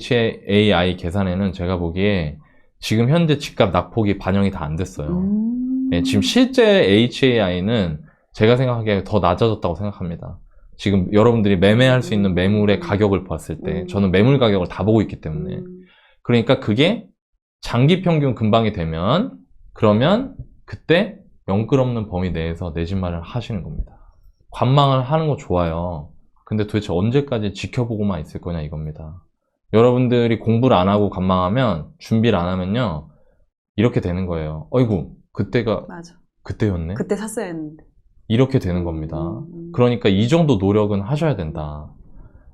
Speaker 1: HAI 계산에는 제가 보기에 지금 현재 집값 낙폭이 반영이 다 안 됐어요. 네, 지금 실제 HAI는 제가 생각하기에 더 낮아졌다고 생각합니다. 지금 여러분들이 매매할 수 있는 매물의 가격을 봤을 때 저는 매물 가격을 다 보고 있기 때문에, 그러니까 그게 장기 평균 근방이 되면 그러면 그때 영끌 없는 범위 내에서 내 집 마련을 하시는 겁니다. 관망을 하는 거 좋아요. 근데 도대체 언제까지 지켜보고만 있을 거냐 이겁니다. 여러분들이 공부를 안 하고 관망하면, 준비를 안 하면요, 이렇게 되는 거예요. 어이구, 그때가
Speaker 2: 맞아.
Speaker 1: 그때였네.
Speaker 2: 그때 샀어야 했는데.
Speaker 1: 이렇게 되는 겁니다. 그러니까 이 정도 노력은 하셔야 된다.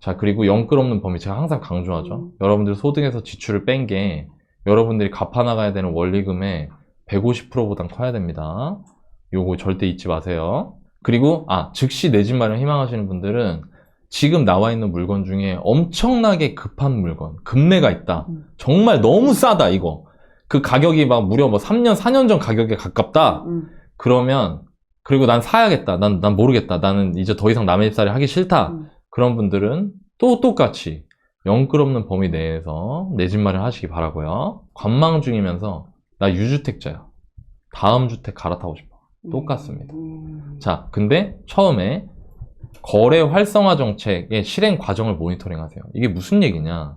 Speaker 1: 자, 그리고 영끌 없는 범위 제가 항상 강조하죠. 여러분들 소득에서 지출을 뺀 게 여러분들이 갚아나가야 되는 원리금의 150%보단 커야 됩니다. 요거 절대 잊지 마세요. 그리고 즉시 내 집 마련 희망하시는 분들은 지금 나와 있는 물건 중에 엄청나게 급한 물건, 급매가 있다. 정말 너무 싸다 이거. 그 가격이 막 무려 뭐 3년, 4년 전 가격에 가깝다. 그러면 그리고 난 사야겠다. 난 모르겠다. 나는 이제 더 이상 남의 집살이 하기 싫다. 그런 분들은 또 똑같이 영끌 없는 범위 내에서 내 집 마련 하시기 바라고요. 관망 중이면서 나 유주택자야. 다음 주택 갈아타고 싶어. 똑같습니다. 자, 근데 처음에 거래 활성화 정책의 실행 과정을 모니터링 하세요. 이게 무슨 얘기냐?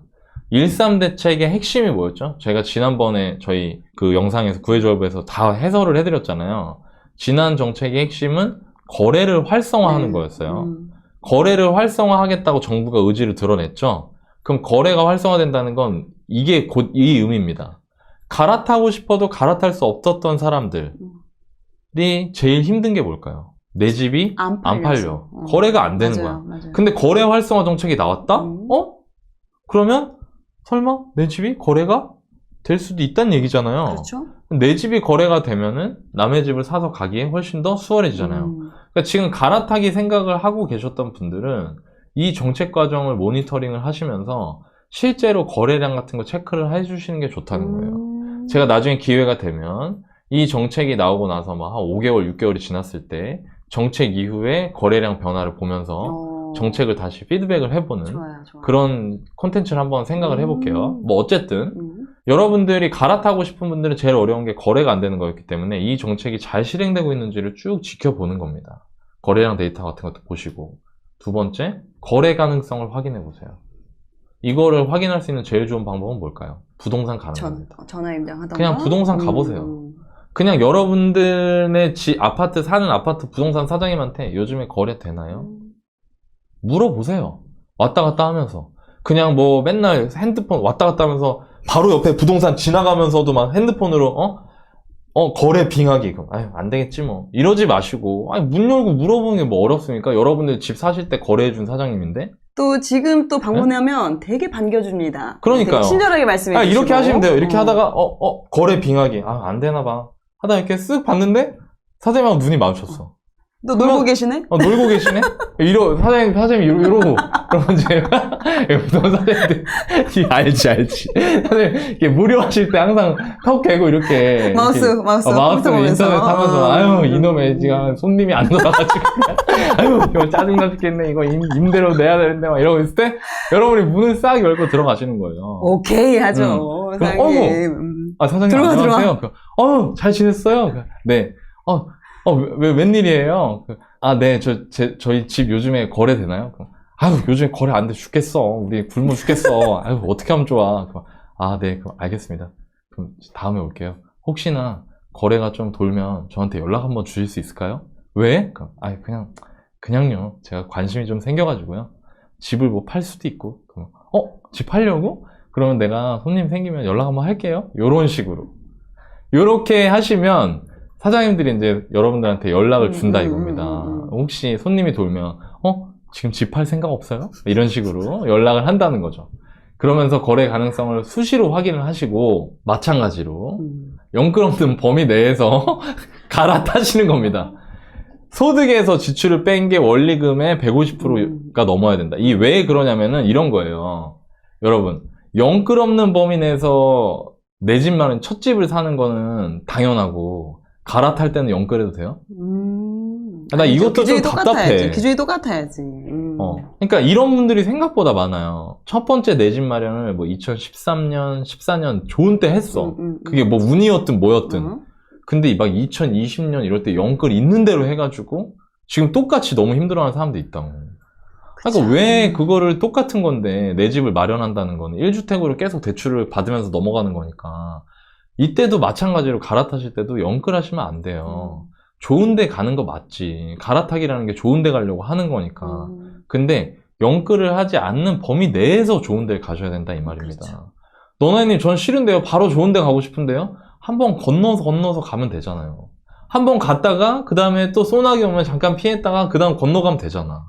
Speaker 1: 13 대책의 핵심이 뭐였죠? 제가 지난번에 저희 그 영상에서 구해조합에서 다 해설을 해드렸잖아요. 지난 정책의 핵심은 거래를 활성화하는 거였어요. 거래를 활성화하겠다고 정부가 의지를 드러냈죠. 그럼 거래가 활성화된다는 건 이게 곧 이 의미입니다. 갈아타고 싶어도 갈아탈 수 없었던 사람들이 제일 힘든 게 뭘까요? 내 집이 안 팔려. 거래가 안 되는 거야.
Speaker 2: 맞아요.
Speaker 1: 근데 거래 활성화 정책이 나왔다? 그러면 설마 내 집이 거래가 될 수도 있다는 얘기잖아요.
Speaker 2: 그렇죠.
Speaker 1: 내 집이 거래가 되면은 남의 집을 사서 가기에 훨씬 더 수월해지잖아요. 그러니까 지금 갈아타기 생각을 하고 계셨던 분들은 이 정책 과정을 모니터링을 하시면서 실제로 거래량 같은 거 체크를 해주시는 게 좋다는 거예요. 제가 나중에 기회가 되면 이 정책이 나오고 나서 막 한 5개월, 6개월이 지났을 때 정책 이후에 거래량 변화를 보면서 정책을 다시 피드백을 해보는
Speaker 2: 좋아요.
Speaker 1: 그런 콘텐츠를 한번 생각을 해볼게요. 뭐 어쨌든 여러분들이 갈아타고 싶은 분들은 제일 어려운 게 거래가 안 되는 거였기 때문에 이 정책이 잘 실행되고 있는지를 쭉 지켜보는 겁니다. 거래량 데이터 같은 것도 보시고. 두 번째, 거래 가능성을 확인해 보세요. 이거를 확인할 수 있는 제일 좋은 방법은 뭘까요? 부동산 가는 겁니다.
Speaker 2: 전화 임장하던가?
Speaker 1: 그냥 부동산 가보세요. 그냥 여러분들의 아파트 사는 아파트 부동산 사장님한테 요즘에 거래 되나요? 물어보세요. 왔다 갔다 하면서. 그냥 뭐 맨날 핸드폰 왔다 갔다 하면서 바로 옆에 부동산 지나가면서도 막 핸드폰으로 거래 빙하기. 아유, 안 되겠지 뭐. 이러지 마시고. 아니, 문 열고 물어보는 게 뭐 어렵습니까? 여러분들 집 사실 때 거래해준 사장님인데?
Speaker 2: 또 지금 또 방문하면 되게 반겨줍니다.
Speaker 1: 그러니까요.
Speaker 2: 되게 친절하게 말씀해 주시고.
Speaker 1: 이렇게 하시면 돼요. 이렇게 하다가 거래 빙하기. 안 되나 봐. 하다 이렇게 쓱 봤는데 사장님하고 눈이 마주쳤어.
Speaker 2: 또 놀고 계시네?
Speaker 1: 놀고 계시네? 사장님 이러고. 그러면 제가, 사장님들, 알지. 사장님, 이렇게 무료하실 때 항상 턱 깨고 이렇게.
Speaker 2: 마우스로
Speaker 1: 인터넷 하면서, 아유, 이놈의 지금 손님이 안 돌아가지고. 아유, 이거 짜증나 죽겠네. 이거 임대료 내야 되는데. 막 이러고 있을 때, 여러분이 문을 싹 열고 들어가시는 거예요.
Speaker 2: 오케이, 하죠. 사장님.
Speaker 1: 사장님, 안녕하세요. 잘 지냈어요? 네. 웬일이에요? 네, 저희 집 요즘에 거래 되나요? 아유, 요즘에 거래 안 돼 죽겠어. 우리 굶어 죽겠어. 아유, 어떻게 하면 좋아. 네, 그럼 알겠습니다. 그럼 다음에 올게요. 혹시나 거래가 좀 돌면 저한테 연락 한번 주실 수 있을까요? 왜? 그냥요. 제가 관심이 좀 생겨가지고요. 집을 뭐 팔 수도 있고. 그럼, 집 팔려고? 그러면 내가 손님 생기면 연락 한번 할게요. 요런 식으로. 요렇게 하시면 사장님들이 이제 여러분들한테 연락을 준다 이겁니다. 혹시 손님이 돌면 지금 집 팔 생각 없어요? 이런 식으로 연락을 한다는 거죠. 그러면서 거래 가능성을 수시로 확인을 하시고 마찬가지로 영끌 없는 범위 내에서 갈아타시는 겁니다. 소득에서 지출을 뺀 게 원리금의 150%가 넘어야 된다. 이 왜 그러냐면은 이런 거예요. 여러분, 영끌 없는 범위 내에서 내 집만은 첫 집을 사는 거는 당연하고 갈아탈 때는 영끌해도 돼요? 나 이것도 좀 답답해.
Speaker 2: 기준이 똑같아야지.
Speaker 1: 그러니까 이런 분들이 생각보다 많아요. 첫 번째 내 집 마련을 뭐 2013년, 14년 좋은 때 했어. 그게 뭐 운이었든 뭐였든. 근데 막 2020년 이럴 때 영끌 있는 대로 해가지고 지금 똑같이 너무 힘들어하는 사람도 있다고. 그러니까 왜 그거를 똑같은 건데 내 집을 마련한다는 거는 1주택으로 계속 대출을 받으면서 넘어가는 거니까 이때도 마찬가지로 갈아타실 때도 영끌하시면 안 돼요. 좋은 데 가는 거 맞지. 갈아타기라는 게 좋은 데 가려고 하는 거니까. 근데 영끌을 하지 않는 범위 내에서 좋은 데를 가셔야 된다 이 말입니다. 그렇죠. 너나님 전 싫은데요. 바로 좋은 데 가고 싶은데요. 한번 건너서 가면 되잖아요. 한번 갔다가 그 다음에 또 소나기 오면 잠깐 피했다가 그 다음 건너가면 되잖아.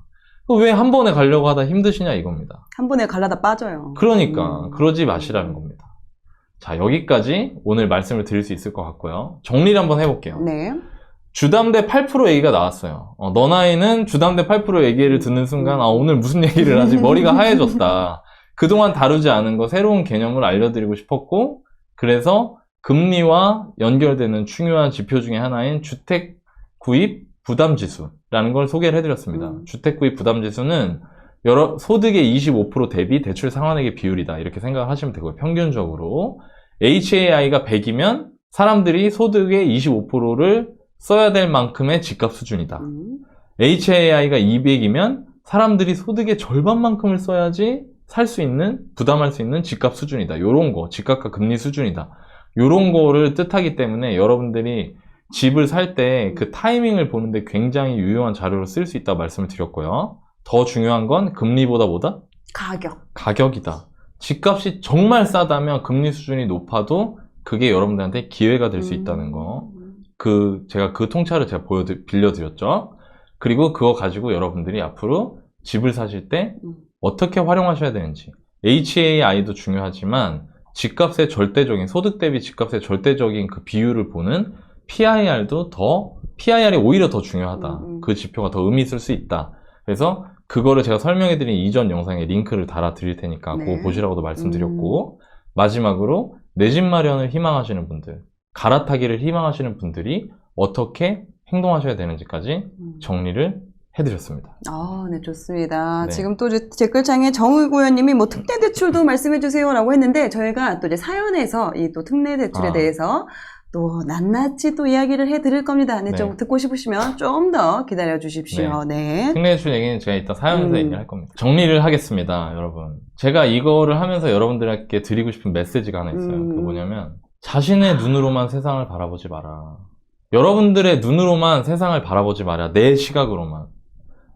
Speaker 1: 왜 한 번에 가려고 하다 힘드시냐 이겁니다.
Speaker 2: 한 번에 갈라다 빠져요.
Speaker 1: 그러니까 그러지 마시라는 겁니다. 자, 여기까지 오늘 말씀을 드릴 수 있을 것 같고요. 정리를 한번 해볼게요.
Speaker 2: 네.
Speaker 1: 주담대 8% 얘기가 나왔어요. 너 나이는 주담대 8% 얘기를 듣는 순간 오늘 무슨 얘기를 하지? 머리가 하얘졌다. 그동안 다루지 않은 거 새로운 개념을 알려드리고 싶었고, 그래서 금리와 연결되는 중요한 지표 중에 하나인 주택 구입 부담지수라는 걸 소개를 해드렸습니다. 주택 구입 부담지수는 소득의 25% 대비 대출 상환액의 비율이다. 이렇게 생각을 하시면 되고요. 평균적으로. HAI가 100이면 사람들이 소득의 25%를 써야 될 만큼의 집값 수준이다. HAI가 200이면 사람들이 소득의 절반만큼을 써야지 살 수 있는, 부담할 수 있는 집값 수준이다. 요런 거, 집값과 금리 수준이다. 요런 거를 뜻하기 때문에 여러분들이 집을 살 때 그 타이밍을 보는데 굉장히 유용한 자료로 쓸 수 있다고 말씀을 드렸고요. 더 중요한 건 금리보다 가격이다. 집값이 정말 싸다면 금리 수준이 높아도 그게 여러분들한테 기회가 될 수 있다는 거. 제가 그 통찰을 제가 빌려드렸죠. 그리고 그거 가지고 여러분들이 앞으로 집을 사실 때 어떻게 활용하셔야 되는지. HAI도 중요하지만 집값의 절대적인, 소득 대비 집값의 절대적인 그 비율을 보는 PIR이 오히려 더 중요하다. 그 지표가 더 의미 있을 수 있다. 그래서 그거를 제가 설명해드린 이전 영상에 링크를 달아 드릴 테니까
Speaker 2: 네.
Speaker 1: 그거 보시라고도 말씀드렸고, 마지막으로 내 집 마련을 희망하시는 분들, 갈아타기를 희망하시는 분들이 어떻게 행동하셔야 되는지까지 정리를 해드렸습니다.
Speaker 2: 네, 좋습니다.
Speaker 1: 네.
Speaker 2: 지금 또 댓글창에 정의고현님이 뭐 특례 대출도 말씀해주세요라고 했는데 저희가 또 이제 사연에서 이 또 특례 대출에 대해서 또 낱낱이 또 이야기를 해드릴 겁니다. 네,
Speaker 1: 네.
Speaker 2: 좀 듣고 싶으시면 좀 더 기다려 주십시오. 네.
Speaker 1: 특례 대출 얘기는 제가 이따 사연에서 얘기를 할 겁니다. 정리를 하겠습니다, 여러분. 제가 이거를 하면서 여러분들에게 드리고 싶은 메시지가 하나 있어요. 그게 뭐냐면 자신의 눈으로만 세상을 바라보지 마라. 여러분들의 눈으로만 세상을 바라보지 마라. 내 시각으로만.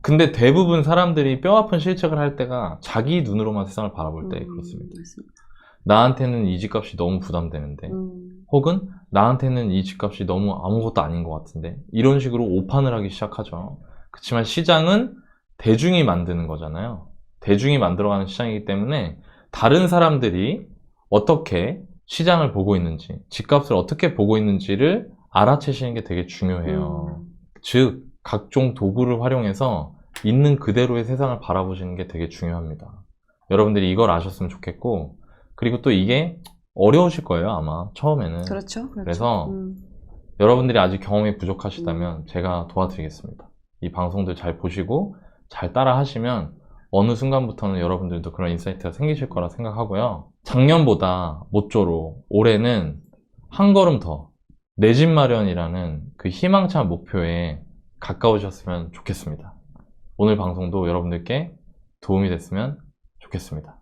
Speaker 1: 근데 대부분 사람들이 뼈아픈 실책을 할 때가 자기 눈으로만 세상을 바라볼 때 그렇습니다.
Speaker 2: 맞습니다.
Speaker 1: 나한테는 이 집값이 너무 부담되는데 혹은 나한테는 이 집값이 너무 아무것도 아닌 것 같은데 이런 식으로 오판을 하기 시작하죠. 그렇지만 시장은 대중이 만드는 거잖아요. 대중이 만들어가는 시장이기 때문에 다른 사람들이 어떻게 시장을 보고 있는지, 집값을 어떻게 보고 있는지를 알아채시는 게 되게 중요해요. 즉, 각종 도구를 활용해서 있는 그대로의 세상을 바라보시는 게 되게 중요합니다. 여러분들이 이걸 아셨으면 좋겠고, 그리고 또 이게 어려우실 거예요, 아마 처음에는.
Speaker 2: 그렇죠.
Speaker 1: 그래서 여러분들이 아직 경험이 부족하시다면 제가 도와드리겠습니다. 이 방송들 잘 보시고 잘 따라 하시면 어느 순간부터는 여러분들도 그런 인사이트가 생기실 거라 생각하고요. 작년보다 모쪼록 올해는 한 걸음 더 내 집 마련이라는 그 희망찬 목표에 가까우셨으면 좋겠습니다. 오늘 방송도 여러분들께 도움이 됐으면 좋겠습니다.